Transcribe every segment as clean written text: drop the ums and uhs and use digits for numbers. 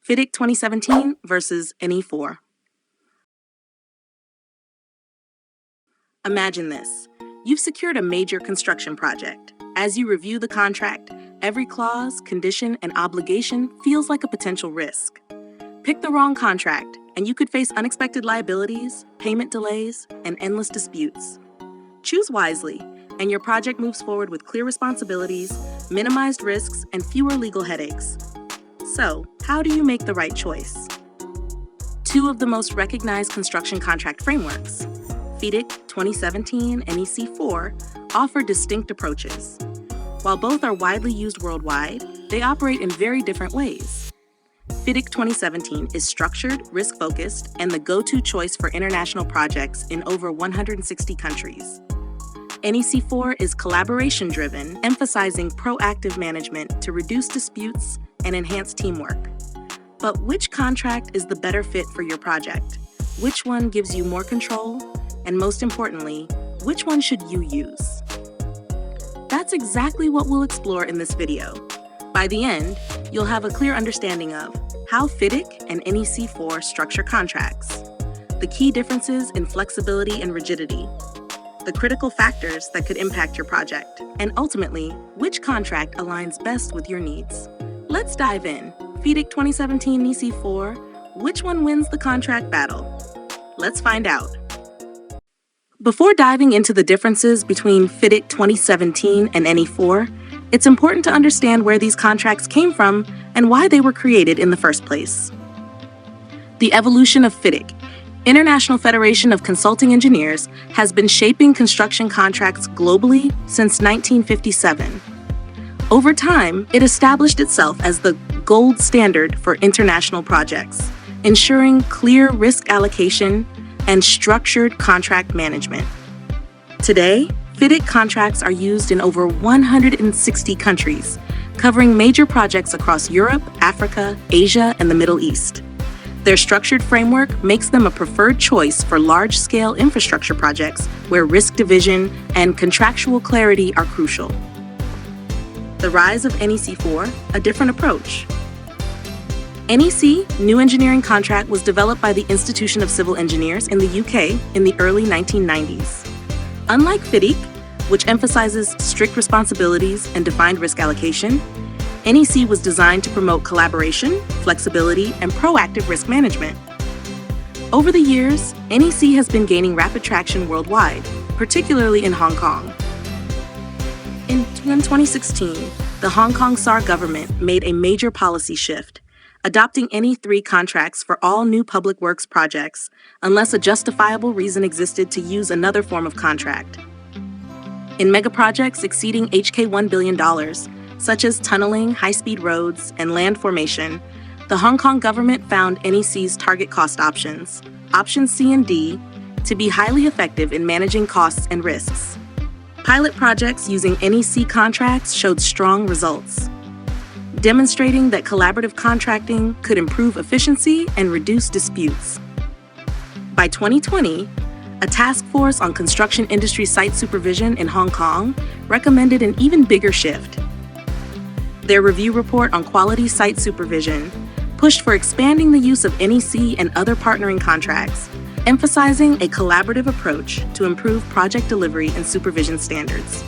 FIDIC 2017 versus NE4. Imagine this. You've secured a major construction project. As you review the contract, every clause, condition, and obligation feels like a potential risk. Pick the wrong contract, and you could face unexpected liabilities, payment delays, and endless disputes. Choose wisely, and your project moves forward with clear responsibilities, minimized risks, and fewer legal headaches. So, how do you make the right choice? Two of the most recognized construction contract frameworks, FIDIC 2017 and NEC4, offer distinct approaches. While both are widely used worldwide, they operate in very different ways. FIDIC 2017 is structured, risk-focused, and the go-to choice for international projects in over 160 countries. NEC4 is collaboration-driven, emphasizing proactive management to reduce disputes and enhance teamwork. But which contract is the better fit for your project? Which one gives you more control? And most importantly, which one should you use? That's exactly what we'll explore in this video. By the end, you'll have a clear understanding of how FIDIC and NEC4 structure contracts, the key differences in flexibility and rigidity, the critical factors that could impact your project, and ultimately, which contract aligns best with your needs. Let's dive in. FIDIC 2017 NEC4, which one wins the contract battle? Let's find out. Before diving into the differences between FIDIC 2017 and NE4, it's important to understand where these contracts came from and why they were created in the first place. The evolution of FIDIC, International Federation of Consulting Engineers, has been shaping construction contracts globally since 1957. Over time, it established itself as the gold standard for international projects, ensuring clear risk allocation and structured contract management. Today, FIDIC contracts are used in over 160 countries, covering major projects across Europe, Africa, Asia, and the Middle East. Their structured framework makes them a preferred choice for large-scale infrastructure projects where risk division and contractual clarity are crucial. The rise of NEC4, a different approach. NEC, New Engineering Contract, was developed by the Institution of Civil Engineers in the UK in the early 1990s. Unlike FIDIC, which emphasizes strict responsibilities and defined risk allocation, NEC was designed to promote collaboration, flexibility, and proactive risk management. Over the years, NEC has been gaining rapid traction worldwide, particularly in Hong Kong. In 2016, the Hong Kong SAR government made a major policy shift, adopting NE3 contracts for all new public works projects, unless a justifiable reason existed to use another form of contract. In megaprojects exceeding $1 billion, such as tunneling, high-speed roads, and land formation, the Hong Kong government found NEC's target cost options, options C and D, to be highly effective in managing costs and risks. Pilot projects using NEC contracts showed strong results, demonstrating that collaborative contracting could improve efficiency and reduce disputes. By 2020, a task force on construction industry site supervision in Hong Kong recommended an even bigger shift. Their review report on quality site supervision pushed for expanding the use of NEC and other partnering contracts, emphasizing a collaborative approach to improve project delivery and supervision standards.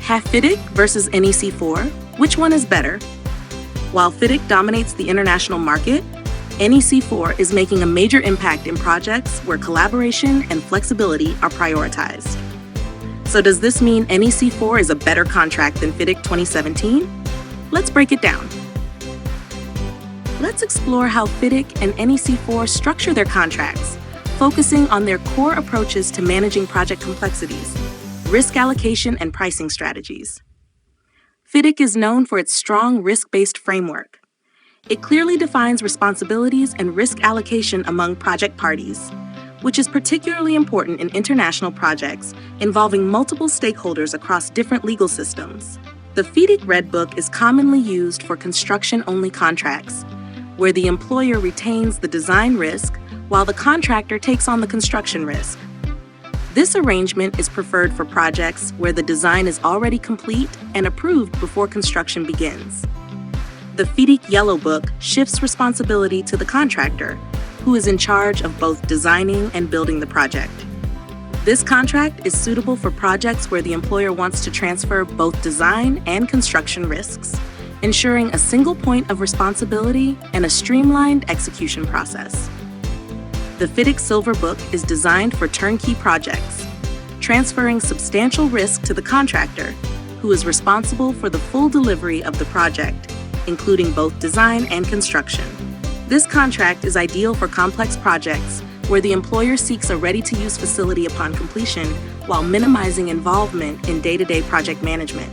Have FIDIC versus NEC4, which one is better? While FIDIC dominates the international market, NEC4 is making a major impact in projects where collaboration and flexibility are prioritized. So does this mean NEC4 is a better contract than FIDIC 2017? Let's break it down. Let's explore how FIDIC and NEC4 structure their contracts, focusing on their core approaches to managing project complexities, risk allocation, and pricing strategies. FIDIC is known for its strong risk-based framework. It clearly defines responsibilities and risk allocation among project parties, which is particularly important in international projects involving multiple stakeholders across different legal systems. The FIDIC Red Book is commonly used for construction-only contracts, where the employer retains the design risk while the contractor takes on the construction risk. This arrangement is preferred for projects where the design is already complete and approved before construction begins. The FIDIC Yellow Book shifts responsibility to the contractor, who is in charge of both designing and building the project. This contract is suitable for projects where the employer wants to transfer both design and construction risks, ensuring a single point of responsibility and a streamlined execution process. The FIDIC Silver Book is designed for turnkey projects, transferring substantial risk to the contractor, who is responsible for the full delivery of the project, including both design and construction. This contract is ideal for complex projects where the employer seeks a ready-to-use facility upon completion while minimizing involvement in day-to-day project management.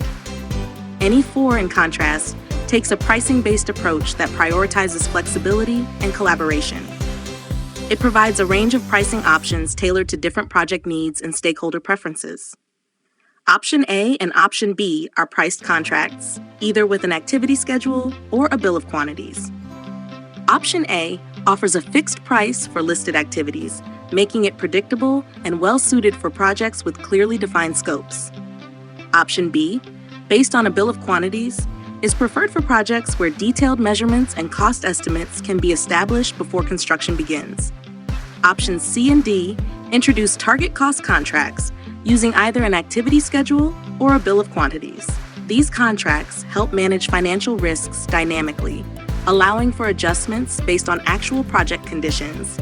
NE4, in contrast, takes a pricing-based approach that prioritizes flexibility and collaboration. It provides a range of pricing options tailored to different project needs and stakeholder preferences. Option A and Option B are priced contracts, either with an activity schedule or a bill of quantities. Option A offers a fixed price for listed activities, making it predictable and well-suited for projects with clearly defined scopes. Option B, based on a bill of quantities, is preferred for projects where detailed measurements and cost estimates can be established before construction begins. Options C and D introduce target cost contracts using either an activity schedule or a bill of quantities. These contracts help manage financial risks dynamically, allowing for adjustments based on actual project conditions,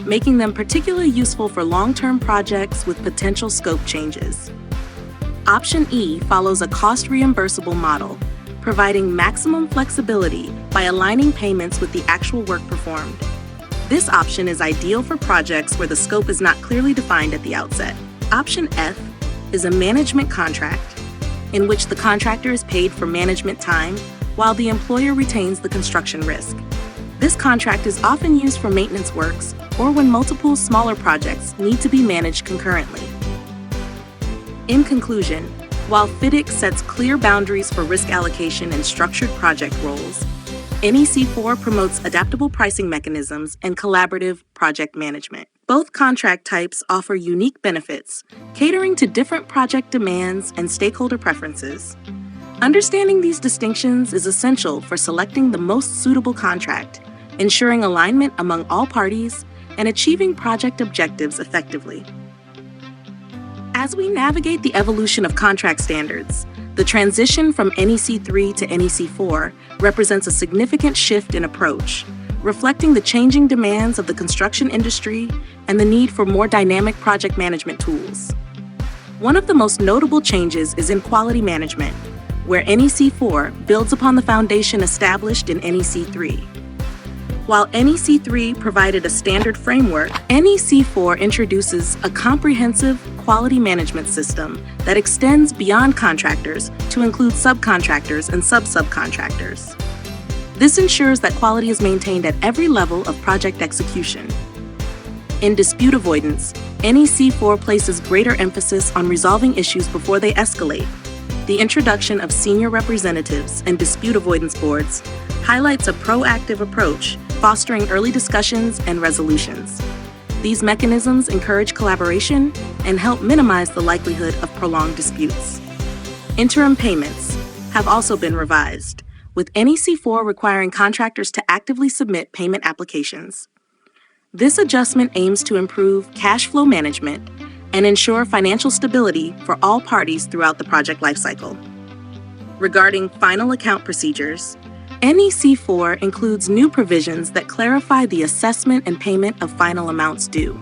making them particularly useful for long-term projects with potential scope changes. Option E follows a cost-reimbursable model, providing maximum flexibility by aligning payments with the actual work performed. This option is ideal for projects where the scope is not clearly defined at the outset. Option F is a management contract, in which the contractor is paid for management time while the employer retains the construction risk. This contract is often used for maintenance works or when multiple smaller projects need to be managed concurrently. In conclusion, while FIDIC sets clear boundaries for risk allocation and structured project roles, NEC4 promotes adaptable pricing mechanisms and collaborative project management. Both contract types offer unique benefits, catering to different project demands and stakeholder preferences. Understanding these distinctions is essential for selecting the most suitable contract, ensuring alignment among all parties, and achieving project objectives effectively. As we navigate the evolution of contract standards, the transition from NEC3 to NEC4 represents a significant shift in approach, reflecting the changing demands of the construction industry and the need for more dynamic project management tools. One of the most notable changes is in quality management, where NEC4 builds upon the foundation established in NEC3. While NEC3 provided a standard framework, NEC4 introduces a comprehensive quality management system that extends beyond contractors to include subcontractors and sub-subcontractors. This ensures that quality is maintained at every level of project execution. In dispute avoidance, NEC4 places greater emphasis on resolving issues before they escalate. The introduction of senior representatives and dispute avoidance boards highlights a proactive approach, fostering early discussions and resolutions. These mechanisms encourage collaboration and help minimize the likelihood of prolonged disputes. Interim payments have also been revised, with NEC4 requiring contractors to actively submit payment applications. This adjustment aims to improve cash flow management and ensure financial stability for all parties throughout the project lifecycle. Regarding final account procedures, NEC4 includes new provisions that clarify the assessment and payment of final amounts due.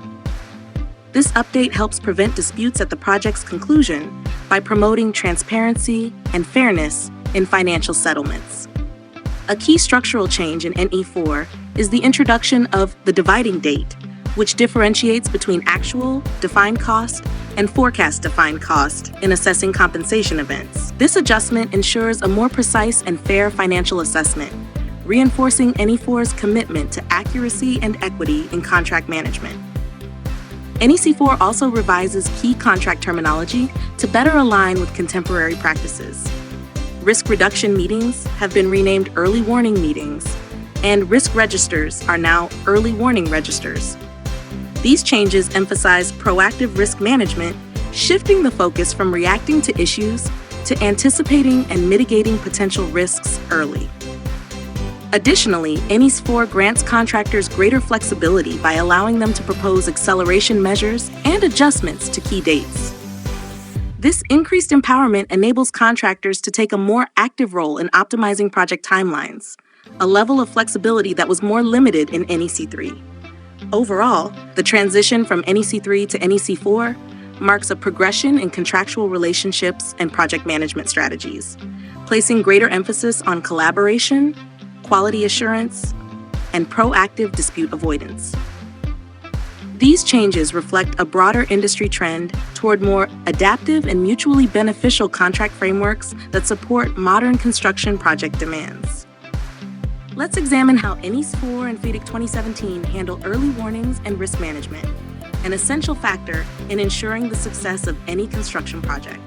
This update helps prevent disputes at the project's conclusion by promoting transparency and fairness in financial settlements. A key structural change in NE4 is the introduction of the dividing date, which differentiates between actual defined cost and forecast defined cost in assessing compensation events. This adjustment ensures a more precise and fair financial assessment, reinforcing NE4's commitment to accuracy and equity in contract management. NEC4 also revises key contract terminology to better align with contemporary practices. Risk reduction meetings have been renamed early warning meetings, and risk registers are now early warning registers. These changes emphasize proactive risk management, shifting the focus from reacting to issues to anticipating and mitigating potential risks early. Additionally, NEC4 grants contractors greater flexibility by allowing them to propose acceleration measures and adjustments to key dates. This increased empowerment enables contractors to take a more active role in optimizing project timelines, a level of flexibility that was more limited in NEC3. Overall, the transition from NEC3 to NEC4 marks a progression in contractual relationships and project management strategies, placing greater emphasis on collaboration, quality assurance, and proactive dispute avoidance. These changes reflect a broader industry trend toward more adaptive and mutually beneficial contract frameworks that support modern construction project demands. Let's examine how NEC4 and FIDIC 2017 handle early warnings and risk management, an essential factor in ensuring the success of any construction project.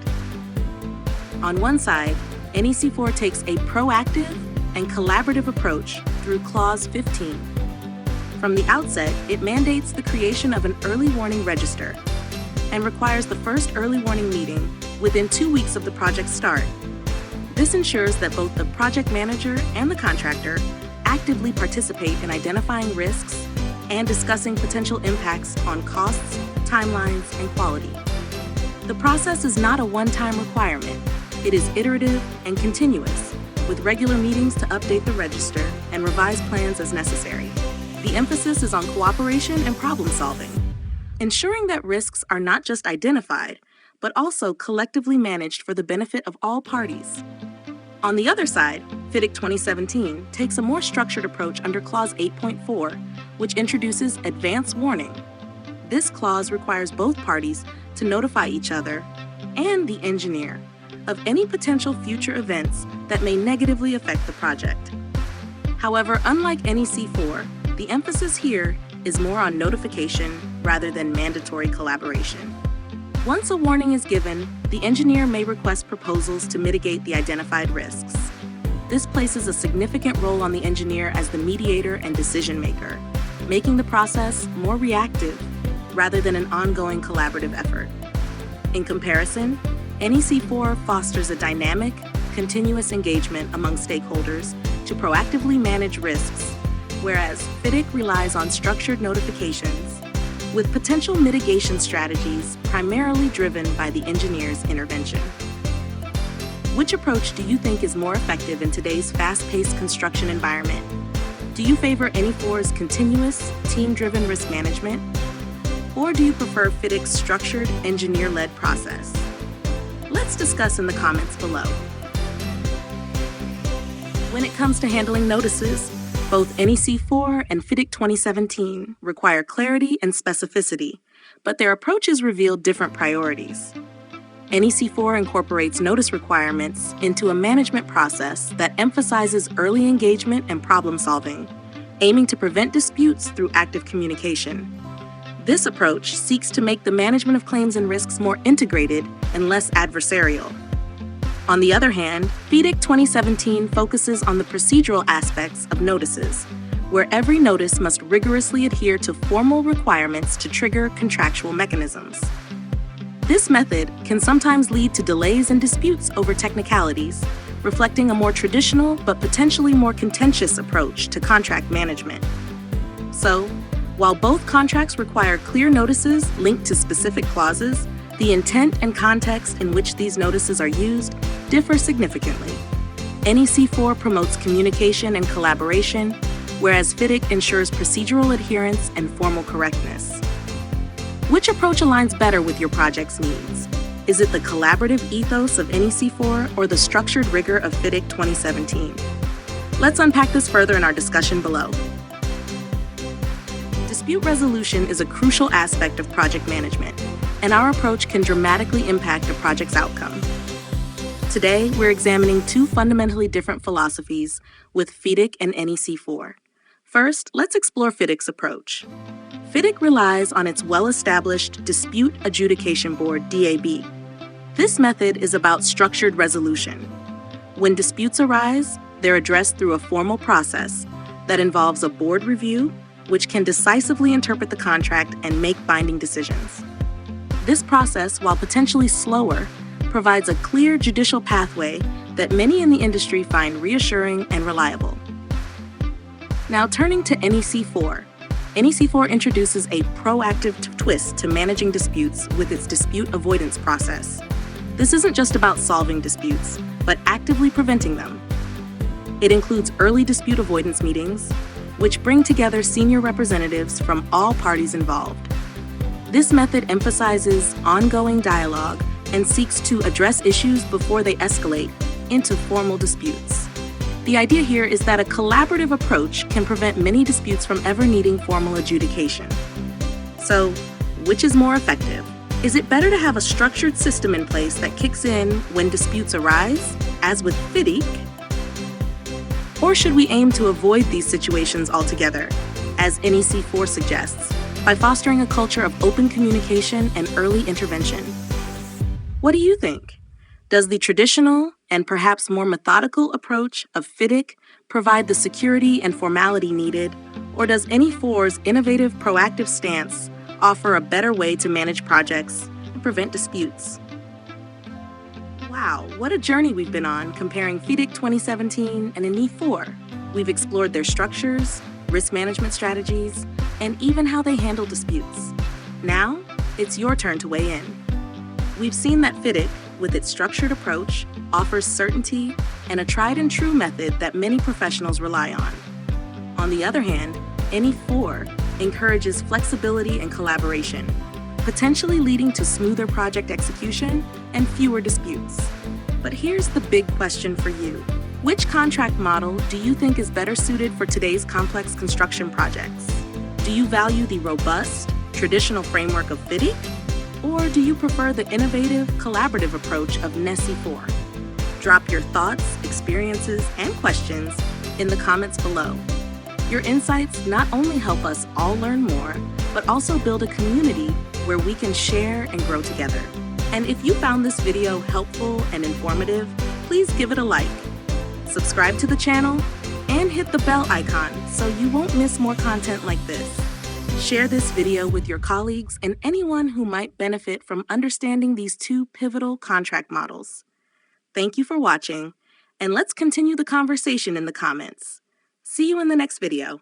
On one side, NEC4 takes a proactive and collaborative approach through Clause 15. From the outset, it mandates the creation of an early warning register and requires the first early warning meeting within 2 weeks of the project's start. This ensures that both the project manager and the contractor actively participate in identifying risks and discussing potential impacts on costs, timelines, and quality. The process is not a one-time requirement. It is iterative and continuous, with regular meetings to update the register and revise plans as necessary. The emphasis is on cooperation and problem solving, ensuring that risks are not just identified, but also collectively managed for the benefit of all parties. On the other side, FIDIC 2017 takes a more structured approach under Clause 8.4, which introduces advance warning. This clause requires both parties to notify each other and the engineer of any potential future events that may negatively affect the project. However, unlike NEC4, the emphasis here is more on notification rather than mandatory collaboration. Once a warning is given, the engineer may request proposals to mitigate the identified risks. This places a significant role on the engineer as the mediator and decision maker, making the process more reactive rather than an ongoing collaborative effort. In comparison, NEC4 fosters a dynamic, continuous engagement among stakeholders to proactively manage risks, whereas FIDIC relies on structured notifications with potential mitigation strategies primarily driven by the engineer's intervention. Which approach do you think is more effective in today's fast-paced construction environment? Do you favor NE4's continuous, team-driven risk management? Or do you prefer FIDIC's structured, engineer-led process? Let's discuss in the comments below. When it comes to handling notices, both NEC4 and FIDIC 2017 require clarity and specificity, but their approaches reveal different priorities. NEC4 incorporates notice requirements into a management process that emphasizes early engagement and problem solving, aiming to prevent disputes through active communication. This approach seeks to make the management of claims and risks more integrated and less adversarial. On the other hand, FIDIC 2017 focuses on the procedural aspects of notices, where every notice must rigorously adhere to formal requirements to trigger contractual mechanisms. This method can sometimes lead to delays and disputes over technicalities, reflecting a more traditional but potentially more contentious approach to contract management. So, while both contracts require clear notices linked to specific clauses, the intent and context in which these notices are used differ significantly. NEC4 promotes communication and collaboration, whereas FIDIC ensures procedural adherence and formal correctness. Which approach aligns better with your project's needs? Is it the collaborative ethos of NEC4 or the structured rigor of FIDIC 2017? Let's unpack this further in our discussion below. Dispute resolution is a crucial aspect of project management, and our approach can dramatically impact a project's outcome. Today, we're examining two fundamentally different philosophies with FIDIC and NEC4. First, let's explore FIDIC's approach. FIDIC relies on its well-established Dispute Adjudication Board, DAB. This method is about structured resolution. When disputes arise, they're addressed through a formal process that involves a board review, which can decisively interpret the contract and make binding decisions. This process, while potentially slower, provides a clear judicial pathway that many in the industry find reassuring and reliable. Now turning to NEC4. NEC4 introduces a proactive twist to managing disputes with its dispute avoidance process. This isn't just about solving disputes, but actively preventing them. It includes early dispute avoidance meetings, which bring together senior representatives from all parties involved. This method emphasizes ongoing dialogue and seeks to address issues before they escalate into formal disputes. The idea here is that a collaborative approach can prevent many disputes from ever needing formal adjudication. So, which is more effective? Is it better to have a structured system in place that kicks in when disputes arise, as with FIDIC? Or should we aim to avoid these situations altogether, as NEC4 suggests, by fostering a culture of open communication and early intervention? What do you think? Does the traditional and perhaps more methodical approach of FIDIC provide the security and formality needed, or does NE4's innovative proactive stance offer a better way to manage projects and prevent disputes? Wow, what a journey we've been on comparing FIDIC 2017 and NE4. We've explored their structures, risk management strategies, and even how they handle disputes. Now, it's your turn to weigh in. We've seen that FIDIC, with its structured approach, offers certainty and a tried and true method that many professionals rely on. On the other hand, NE4 encourages flexibility and collaboration, potentially leading to smoother project execution and fewer disputes. But here's the big question for you. Which contract model do you think is better suited for today's complex construction projects? Do you value the robust, traditional framework of FIDIC? Or do you prefer the innovative, collaborative approach of NEC4? Drop your thoughts, experiences, and questions in the comments below. Your insights not only help us all learn more, but also build a community where we can share and grow together. And if you found this video helpful and informative, please give it a like, subscribe to the channel, and hit the bell icon so you won't miss more content like this. Share this video with your colleagues and anyone who might benefit from understanding these two pivotal contract models. Thank you for watching, and let's continue the conversation in the comments. See you in the next video.